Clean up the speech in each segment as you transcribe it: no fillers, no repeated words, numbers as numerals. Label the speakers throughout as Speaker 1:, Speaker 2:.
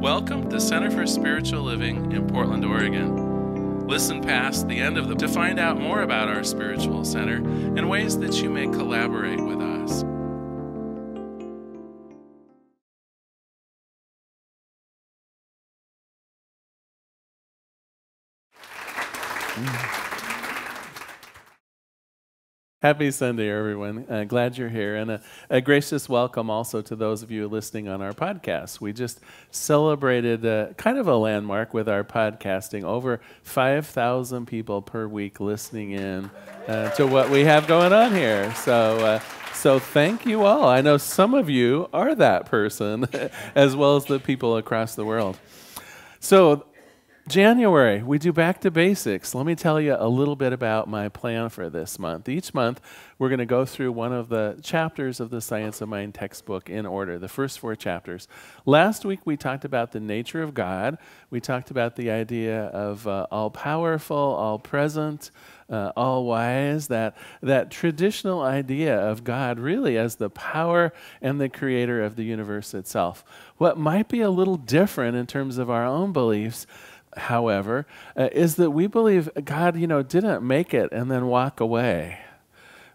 Speaker 1: Welcome to Center for Spiritual Living in Portland, Oregon. Listen past the end of to find out more about our spiritual center and ways that you may collaborate with us. Happy Sunday, everyone. Glad you're here. And a gracious welcome also to those of you listening on our podcast. We just celebrated kind of a landmark with our podcasting. Over 5,000 people per week listening in to what we have going on here. So thank you all. I know some of you are that person, as well as the people across the world. So January, we do back to basics. Let me tell you a little bit about my plan for this month. Each month, we're going to go through one of the chapters of the Science of Mind textbook in order, the first 4 chapters. Last week, we talked about the nature of God. We talked about the idea of all-powerful, all-present, all-wise, that traditional idea of God really as the power and the creator of the universe itself. What might be a little different in terms of our own beliefs, however, is that we believe God, didn't make it and then walk away.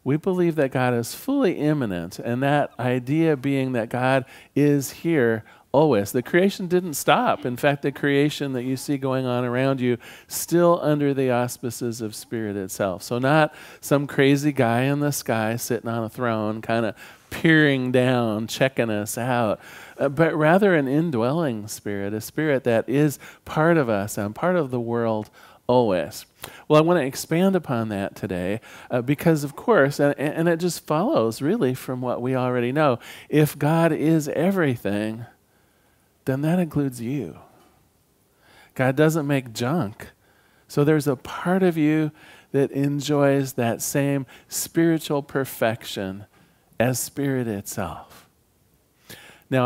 Speaker 1: We believe that God is fully immanent, and that idea being that God is here always. The creation didn't stop. In fact, the creation that you see going on around you still under the auspices of Spirit itself. So not some crazy guy in the sky sitting on a throne kind of peering down, checking us out, but rather an indwelling Spirit, a Spirit that is part of us and part of the world always. Well, I want to expand upon that today because, of course, and it just follows really from what we already know, if God is everything, then that includes you. God doesn't make junk. So there's a part of you that enjoys that same spiritual perfection as Spirit itself. Now,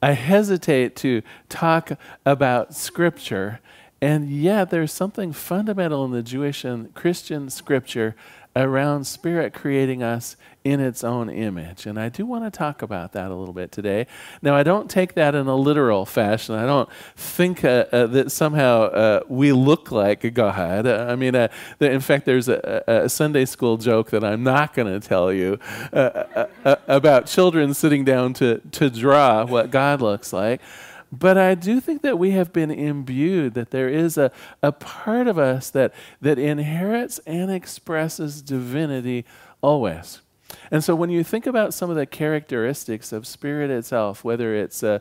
Speaker 1: I hesitate to talk about Scripture, and yet there's something fundamental in the Jewish and Christian Scripture around Spirit creating us in its own image. And I do want to talk about that a little bit today. Now, I don't take that in a literal fashion. I don't think that somehow we look like God. In fact, there's a Sunday school joke that I'm not going to tell you about children sitting down to draw what God looks like. But I do think that we have been imbued, that there is a part of us that inherits and expresses divinity always. And so when you think about some of the characteristics of Spirit itself, whether it's the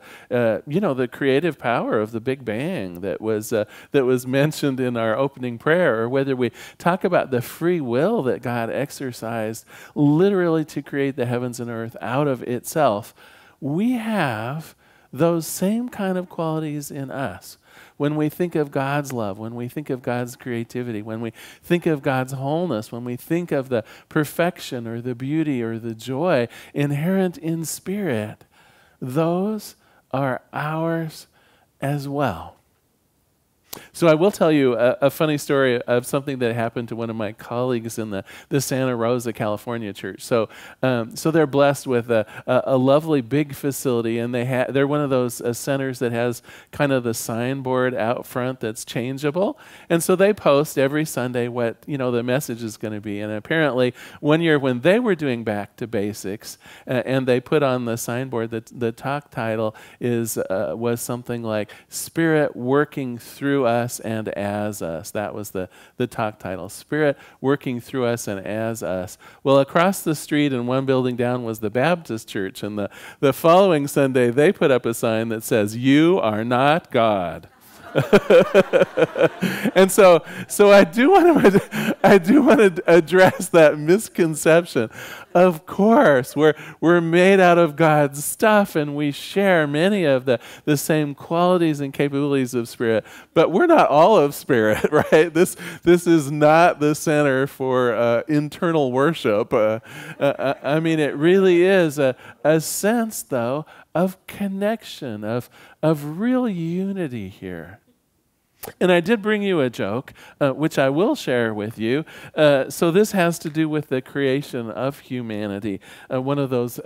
Speaker 1: creative power of the Big Bang that was mentioned in our opening prayer, or whether we talk about the free will that God exercised literally to create the heavens and earth out of itself, we have those same kind of qualities in us. When we think of God's love, when we think of God's creativity, when we think of God's wholeness, when we think of the perfection or the beauty or the joy inherent in Spirit, those are ours as well. So I will tell you a funny story of something that happened to one of my colleagues in the Santa Rosa, California church. So they're blessed with a lovely big facility, and they're one of those centers that has kind of the signboard out front that's changeable. And so they post every Sunday what the message is going to be. And apparently one year when they were doing back to basics, and they put on the signboard that the talk title was something like "Spirit Working Through Us and As Us." That was the talk title, Spirit Working Through Us and As Us. Well, across the street and one building down was the Baptist church, and the following Sunday they put up a sign that says, "You are not God." And so I do want to address that misconception. Of course, we're made out of God's stuff, and we share many of the same qualities and capabilities of Spirit, but we're not all of Spirit, right? This is not the center for internal worship. It really is a sense, though, of connection, of real unity here. And I did bring you a joke, which I will share with you. So this has to do with the creation of humanity, one of those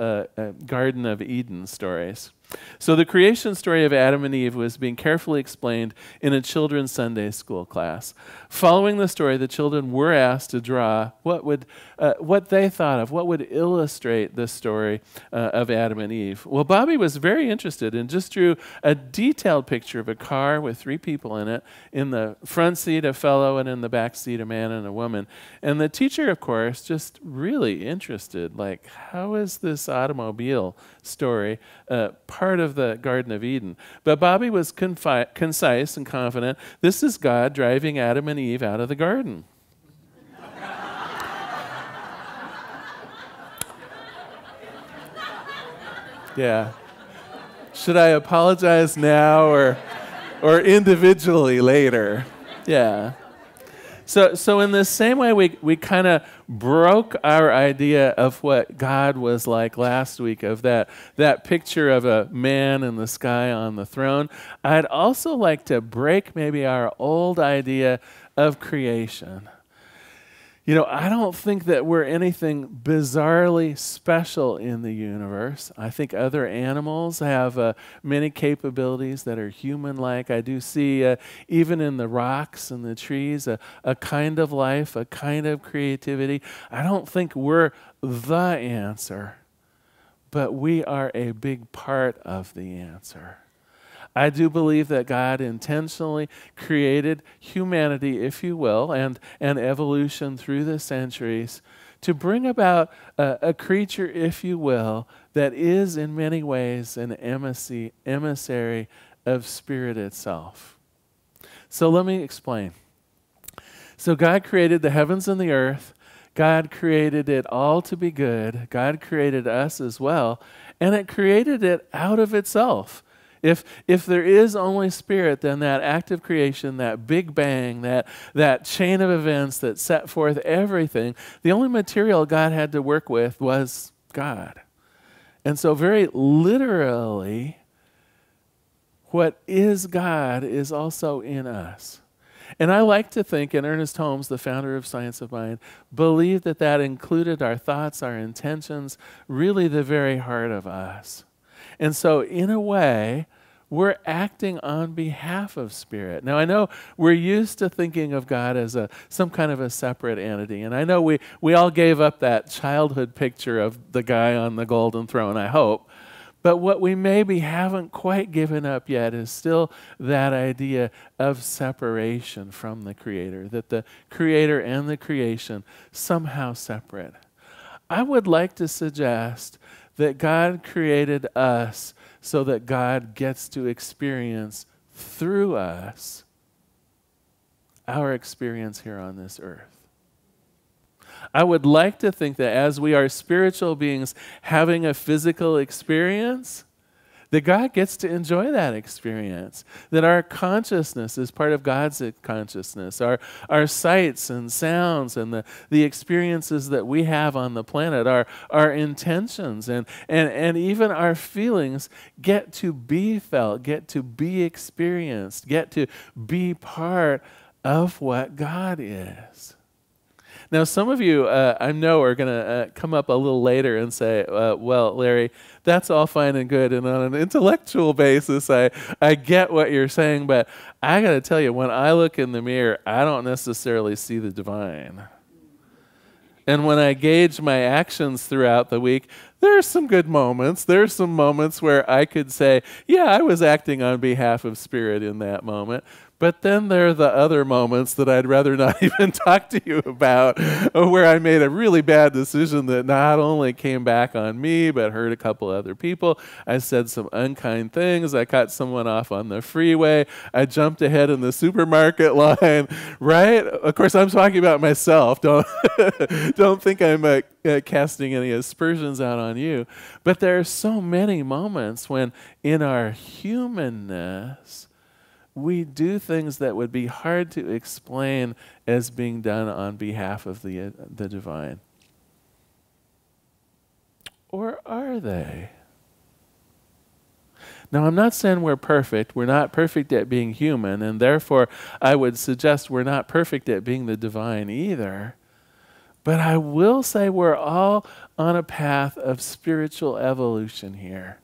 Speaker 1: Garden of Eden stories. So the creation story of Adam and Eve was being carefully explained in a children's Sunday school class. Following the story, the children were asked to draw what they thought of, what would illustrate the story of Adam and Eve. Well, Bobby was very interested and just drew a detailed picture of a car with 3 people in it. In the front seat, a fellow, and in the back seat, a man and a woman. And the teacher, of course, just really interested, like, how is this automobile story part of the Garden of Eden? But Bobby was concise and confident. This is God driving Adam and Eve out of the garden. Yeah. Should I apologize now or individually later? Yeah. So in the same way, we kind of broke our idea of what God was like last week, of that picture of a man in the sky on the throne. I'd also like to break maybe our old idea of creation. You know, I don't think that we're anything bizarrely special in the universe. I think other animals have many capabilities that are human-like. I do see, even in the rocks and the trees, a kind of life, a kind of creativity. I don't think we're the answer, but we are a big part of the answer. I do believe that God intentionally created humanity, if you will, and evolution through the centuries to bring about a creature, if you will, that is in many ways an emissary of spirit itself. So let me explain. So God created the heavens and the earth. God created it all to be good. God created us as well, and it created it out of itself. If there is only spirit, then that act of creation, that big bang, that chain of events that set forth everything, the only material God had to work with was God. And so very literally, what is God is also in us. And I like to think, and Ernest Holmes, the founder of Science of Mind, believed that included our thoughts, our intentions, really the very heart of us. And so, in a way, we're acting on behalf of spirit. Now, I know we're used to thinking of God as some kind of a separate entity. And I know we all gave up that childhood picture of the guy on the golden throne, I hope. But what we maybe haven't quite given up yet is still that idea of separation from the Creator, that the Creator and the creation somehow separate. I would like to suggest that God created us so that God gets to experience through us our experience here on this earth. I would like to think that as we are spiritual beings having a physical experience, that God gets to enjoy that experience, that our consciousness is part of God's consciousness, our sights and sounds and the experiences that we have on the planet, our intentions and even our feelings get to be felt, get to be experienced, get to be part of what God is. Now, some of you, I know, are going to come up a little later and say, well, Larry, that's all fine and good, and on an intellectual basis, I get what you're saying, but I got to tell you, when I look in the mirror, I don't necessarily see the divine. And when I gauge my actions throughout the week, there are some good moments. There are some moments where I could say, yeah, I was acting on behalf of spirit in that moment. But then there are the other moments that I'd rather not even talk to you about, where I made a really bad decision that not only came back on me, but hurt a couple other people. I said some unkind things. I cut someone off on the freeway. I jumped ahead in the supermarket line, right? Of course, I'm talking about myself. Don't think I'm casting any aspersions out on you. But there are so many moments when in our humanness, we do things that would be hard to explain as being done on behalf of the divine. Or are they? Now, I'm not saying we're perfect. We're not perfect at being human, and therefore I would suggest we're not perfect at being the divine either. But I will say we're all on a path of spiritual evolution here.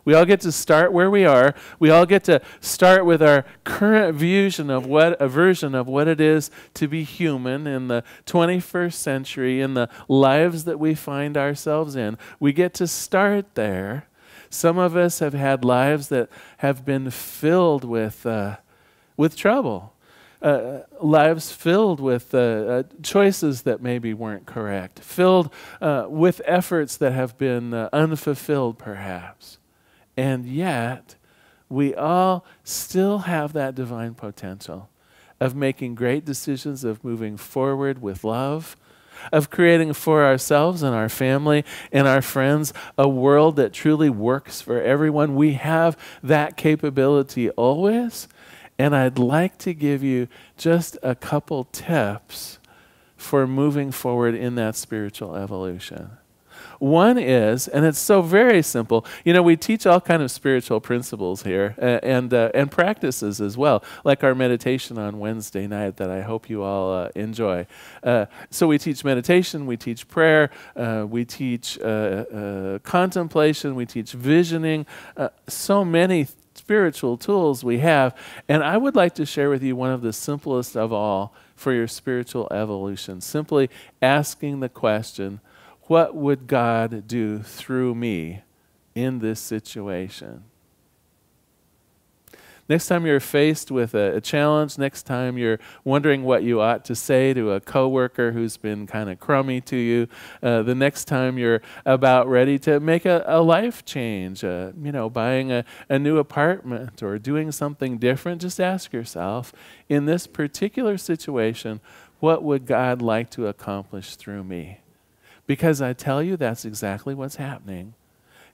Speaker 1: We all get to start where we are. We all get to start with our current version of what it is to be human in the 21st century, in the lives that we find ourselves in. We get to start there. Some of us have had lives that have been filled with trouble. Lives filled with choices that maybe weren't correct, filled with efforts that have been unfulfilled perhaps. And yet, we all still have that divine potential of making great decisions, of moving forward with love, of creating for ourselves and our family and our friends a world that truly works for everyone. We have that capability always. And I'd like to give you just a couple tips for moving forward in that spiritual evolution. One is, and it's so very simple, we teach all kind of spiritual principles here and practices as well, like our meditation on Wednesday night that I hope you all enjoy. So we teach meditation, we teach prayer, we teach contemplation, we teach visioning, so many spiritual tools we have. And I would like to share with you one of the simplest of all for your spiritual evolution, simply asking the question, what would God do through me in this situation? Next time you're faced with a challenge, next time you're wondering what you ought to say to a coworker who's been kind of crummy to you, the next time you're about ready to make a life change, buying a new apartment or doing something different, just ask yourself, in this particular situation, what would God like to accomplish through me? Because I tell you, that's exactly what's happening.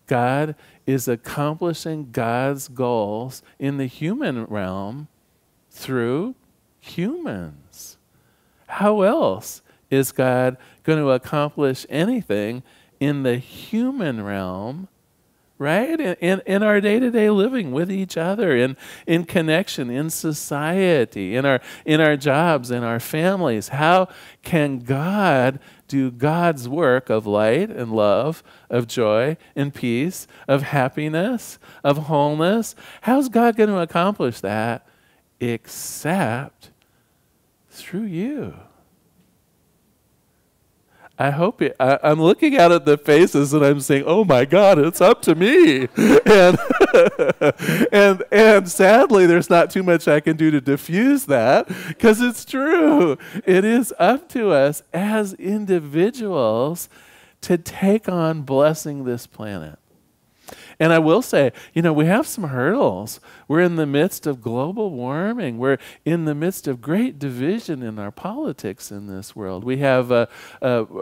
Speaker 1: God is accomplishing God's goals in the human realm through humans. How else is God going to accomplish anything in the human realm, right? In our day-to-day living with each other, in connection, in society, in our jobs, in our families. How can God do God's work of light and love, of joy and peace, of happiness, of wholeness? How's God going to accomplish that except through you? I hope it. I'm looking out at the faces and I'm saying, "Oh my God, it's up to me," and sadly, there's not too much I can do to diffuse that because it's true. It is up to us as individuals to take on blessing this planet. And I will say, we have some hurdles. We're in the midst of global warming. We're in the midst of great division in our politics in this world. We have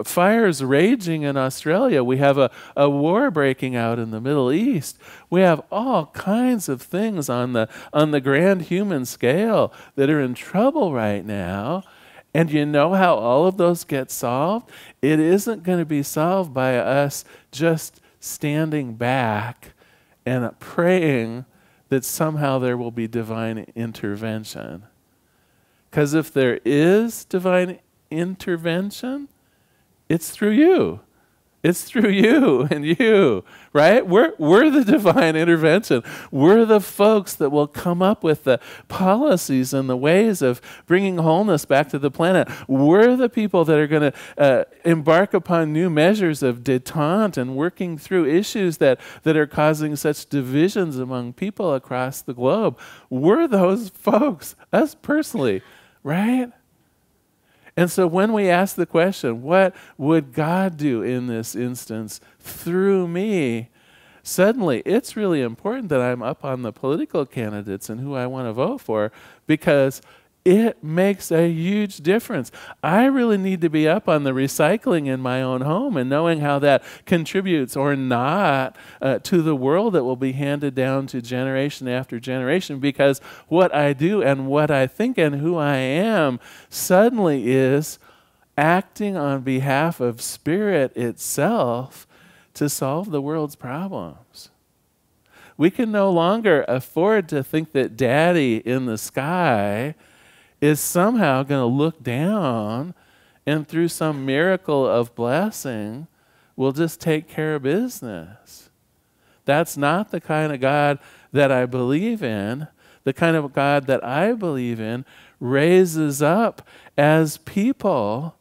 Speaker 1: fires raging in Australia. We have a war breaking out in the Middle East. We have all kinds of things on the grand human scale that are in trouble right now. And you know how all of those get solved? It isn't going to be solved by us just standing back and praying that somehow there will be divine intervention. Because if there is divine intervention, it's through you. It's through you and you, right? We're the divine intervention. We're the folks that will come up with the policies and the ways of bringing wholeness back to the planet. We're the people that are going to embark upon new measures of detente and working through issues that are causing such divisions among people across the globe. We're those folks, us personally, right? And so when we ask the question, what would God do in this instance through me? Suddenly, it's really important that I'm up on the political candidates and who I want to vote for because it makes a huge difference. I really need to be up on the recycling in my own home and knowing how that contributes or not to the world that will be handed down to generation after generation, because what I do and what I think and who I am suddenly is acting on behalf of Spirit itself to solve the world's problems. We can no longer afford to think that Daddy in the sky is somehow going to look down and through some miracle of blessing will just take care of business. That's not the kind of God that I believe in. The kind of God that I believe in raises up as people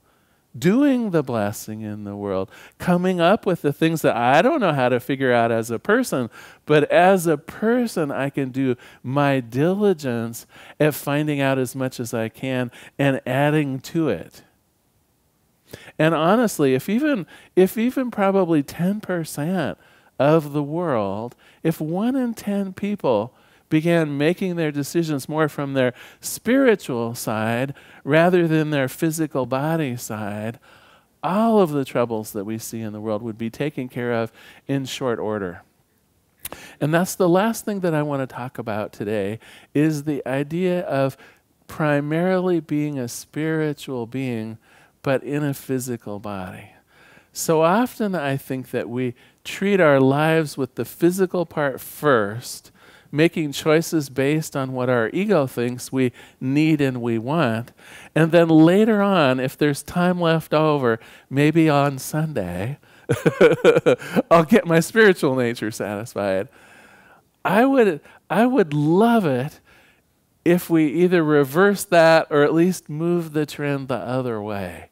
Speaker 1: doing the blessing in the world, coming up with the things that I don't know how to figure out as a person, but as a person I can do my diligence at finding out as much as I can and adding to it. And honestly, if even probably 10% of the world, if 1 in 10 people began making their decisions more from their spiritual side rather than their physical body side, all of the troubles that we see in the world would be taken care of in short order. And that's the last thing that I want to talk about today, is the idea of primarily being a spiritual being, but in a physical body. So often I think that we treat our lives with the physical part first, making choices based on what our ego thinks we need and we want. And then later on, if there's time left over, maybe on Sunday, I'll get my spiritual nature satisfied. I would love it if we either reverse that or at least move the trend the other way.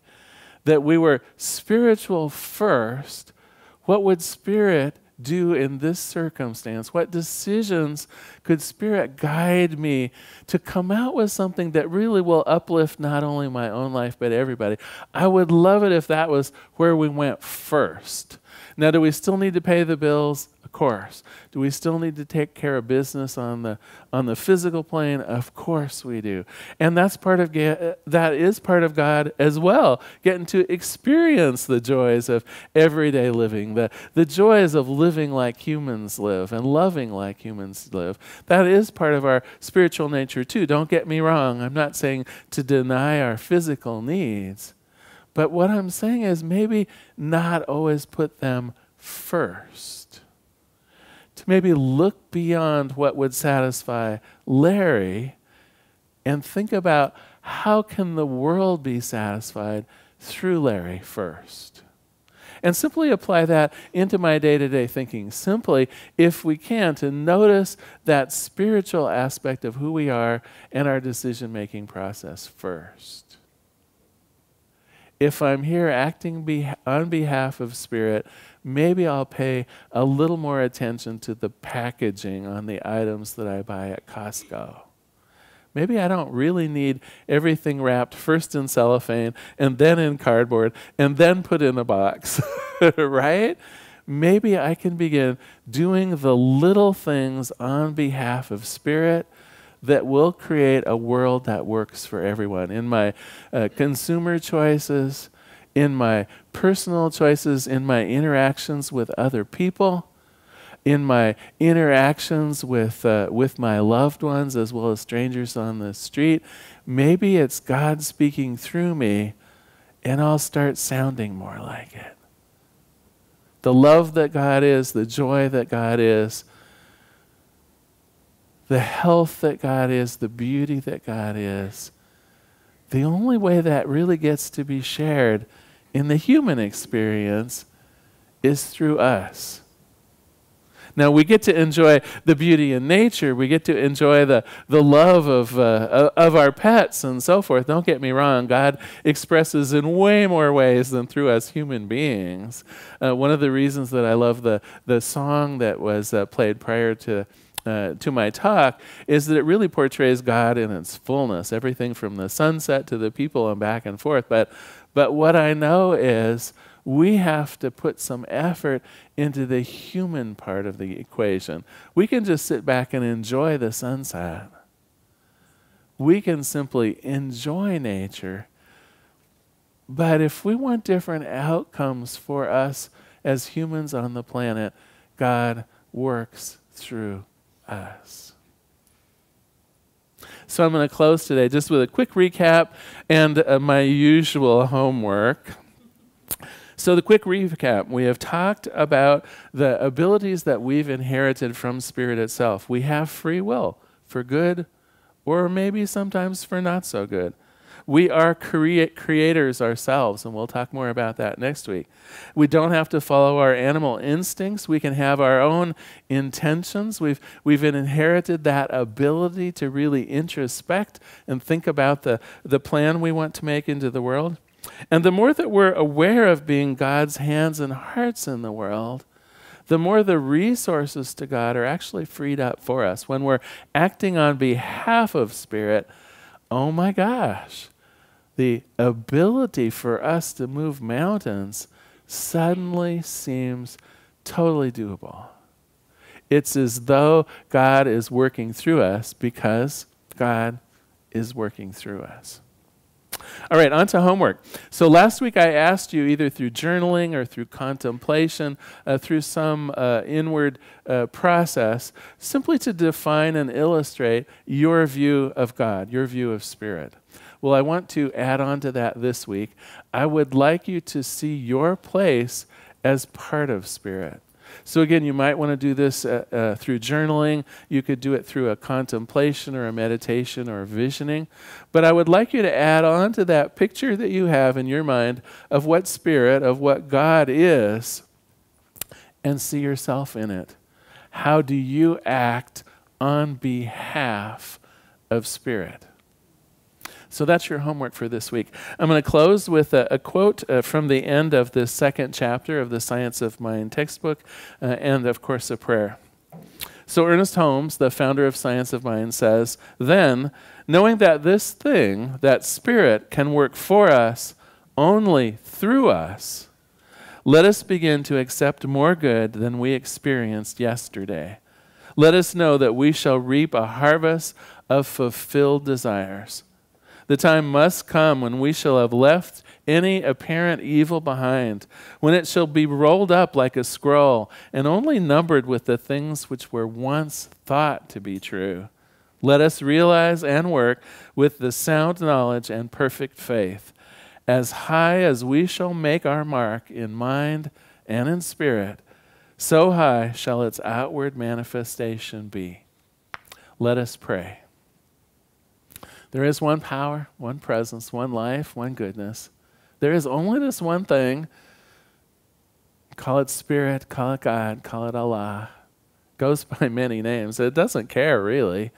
Speaker 1: That we were spiritual first. What would Spirit do in this circumstance? What decisions could Spirit guide me to come out with something that really will uplift not only my own life, but everybody? I would love it if that was where we went first. Now, do we still need to pay the bills? Of course. Do we still need to take care of business on the physical plane? Of course we do. And that is part of God as well, getting to experience the joys of everyday living, the joys of living like humans live and loving like humans live. That is part of our spiritual nature too. Don't get me wrong. I'm not saying to deny our physical needs. But what I'm saying is maybe not always put them first. To maybe look beyond what would satisfy Larry and think about how can the world be satisfied through Larry first. And simply apply that into my day-to-day thinking. Simply, if we can, to notice that spiritual aspect of who we are and our decision-making process first. If I'm here acting on behalf of Spirit, maybe I'll pay a little more attention to the packaging on the items that I buy at Costco. Maybe I don't really need everything wrapped first in cellophane and then in cardboard and then put in a box, right? Maybe I can begin doing the little things on behalf of Spirit that will create a world that works for everyone. In my consumer choices, in my personal choices, in my interactions with other people, in my interactions with my loved ones as well as strangers on the street, maybe it's God speaking through me and I'll start sounding more like it. The love that God is, the joy that God is, the health that God is, the beauty that God is, the only way that really gets to be shared in the human experience is through us. Now, we get to enjoy the beauty in nature. We get to enjoy the love of our pets and so forth. Don't get me wrong. God expresses in way more ways than through us human beings. One of the reasons that I love the song that was played prior to my talk is that it really portrays God in its fullness, everything from the sunset to the people and back and forth. But what I know is we have to put some effort into the human part of the equation. We can just sit back and enjoy the sunset. We can simply enjoy nature. But if we want different outcomes for us as humans on the planet, God works through us. So I'm going to close today just with a quick recap and my usual homework. So the quick recap, we have talked about the abilities that we've inherited from Spirit itself. We have free will for good or maybe sometimes for not so good. We are creators ourselves, and we'll talk more about that next week. We don't have to follow our animal instincts. We can have our own intentions. We've inherited that ability to really introspect and think about the plan we want to make into the world. And the more that we're aware of being God's hands and hearts in the world, the more the resources to God are actually freed up for us. When we're acting on behalf of Spirit, oh my gosh, the ability for us to move mountains suddenly seems totally doable. It's as though God is working through us because God is working through us. All right, on to homework. So last week I asked you either through journaling or through contemplation, through some inward process, simply to define and illustrate your view of God, your view of Spirit. Well, I want to add on to that this week. I would like you to see your place as part of Spirit. So again, you might want to do this through journaling. You could do it through a contemplation or a meditation or a visioning. But I would like you to add on to that picture that you have in your mind of what Spirit, of what God is, and see yourself in it. How do you act on behalf of Spirit? So that's your homework for this week. I'm going to close with a quote from the end of this second chapter of the Science of Mind textbook, and of course a prayer. So Ernest Holmes, the founder of Science of Mind, says, "Then, knowing that this thing, that Spirit, can work for us only through us, let us begin to accept more good than we experienced yesterday. Let us know that we shall reap a harvest of fulfilled desires. The time must come when we shall have left any apparent evil behind, when it shall be rolled up like a scroll and only numbered with the things which were once thought to be true. Let us realize and work with the sound knowledge and perfect faith. As high as we shall make our mark in mind and in spirit, so high shall its outward manifestation be." Let us pray. There is one power, one presence, one life, one goodness. There is only this one thing. Call it Spirit, call it God, call it Allah. Goes by many names. It doesn't care, really.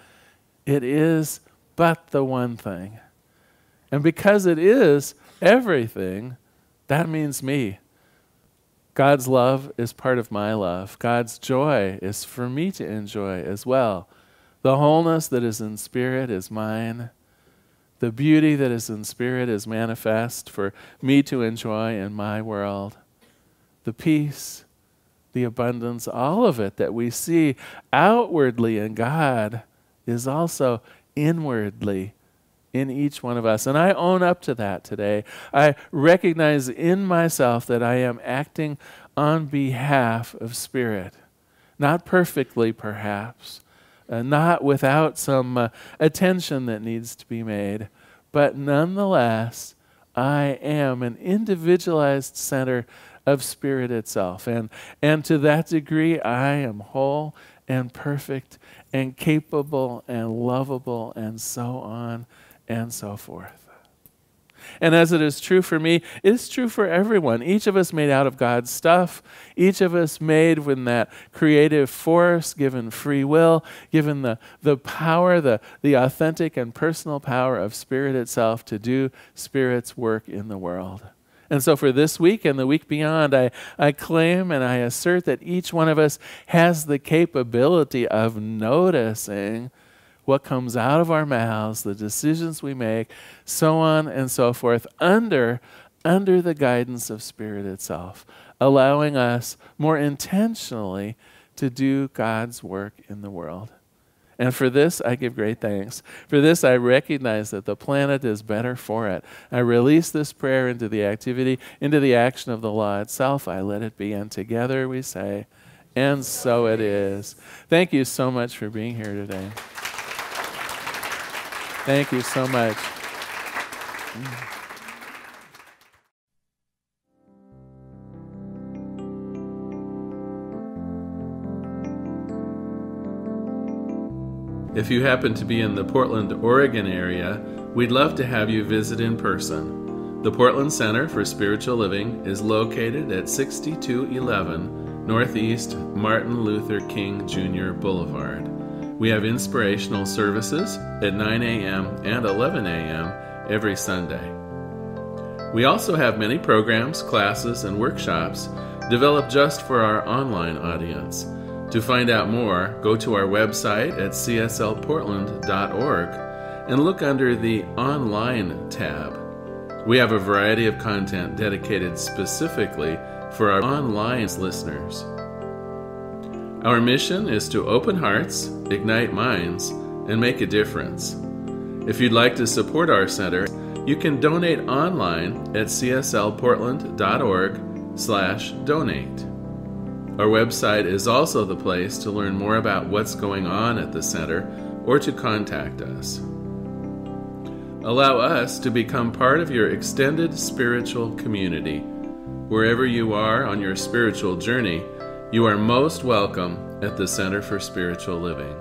Speaker 1: It is but the one thing. And because it is everything, that means me. God's love is part of my love. God's joy is for me to enjoy as well. The wholeness that is in Spirit is mine. The beauty that is in Spirit is manifest for me to enjoy in my world. The peace, the abundance, all of it that we see outwardly in God is also inwardly in each one of us. And I own up to that today. I recognize in myself that I am acting on behalf of Spirit. Not perfectly, perhaps. Not without some attention that needs to be made. But nonetheless, I am an individualized center of Spirit itself. And to that degree, I am whole and perfect and capable and lovable and so on and so forth. And as it is true for me, it is true for everyone. Each of us made out of God's stuff. Each of us made with that creative force, given free will, given the power, the authentic and personal power of Spirit itself to do Spirit's work in the world. And so for this week and the week beyond, I claim and I assert that each one of us has the capability of noticing what comes out of our mouths, the decisions we make, so on and so forth, under the guidance of Spirit itself, allowing us more intentionally to do God's work in the world. And for this, I give great thanks. For this, I recognize that the planet is better for it. I release this prayer into the activity, into the action of the law itself. I let it be. And together we say, and so it is. Thank you so much for being here today. Thank you so much. If you happen to be in the Portland, Oregon area, we'd love to have you visit in person. The Portland Center for Spiritual Living is located at 6211 Northeast Martin Luther King Jr. Boulevard. We have inspirational services at 9 a.m. and 11 a.m. every Sunday. We also have many programs, classes, and workshops developed just for our online audience. To find out more, go to our website at cslportland.org and look under the Online tab. We have a variety of content dedicated specifically for our online listeners. Our mission is to open hearts, ignite minds, and make a difference. If you'd like to support our center, you can donate online at cslportland.org/donate. Our website is also the place to learn more about what's going on at the center or to contact us. Allow us to become part of your extended spiritual community. Wherever you are on your spiritual journey, you are most welcome at the Center for Spiritual Living.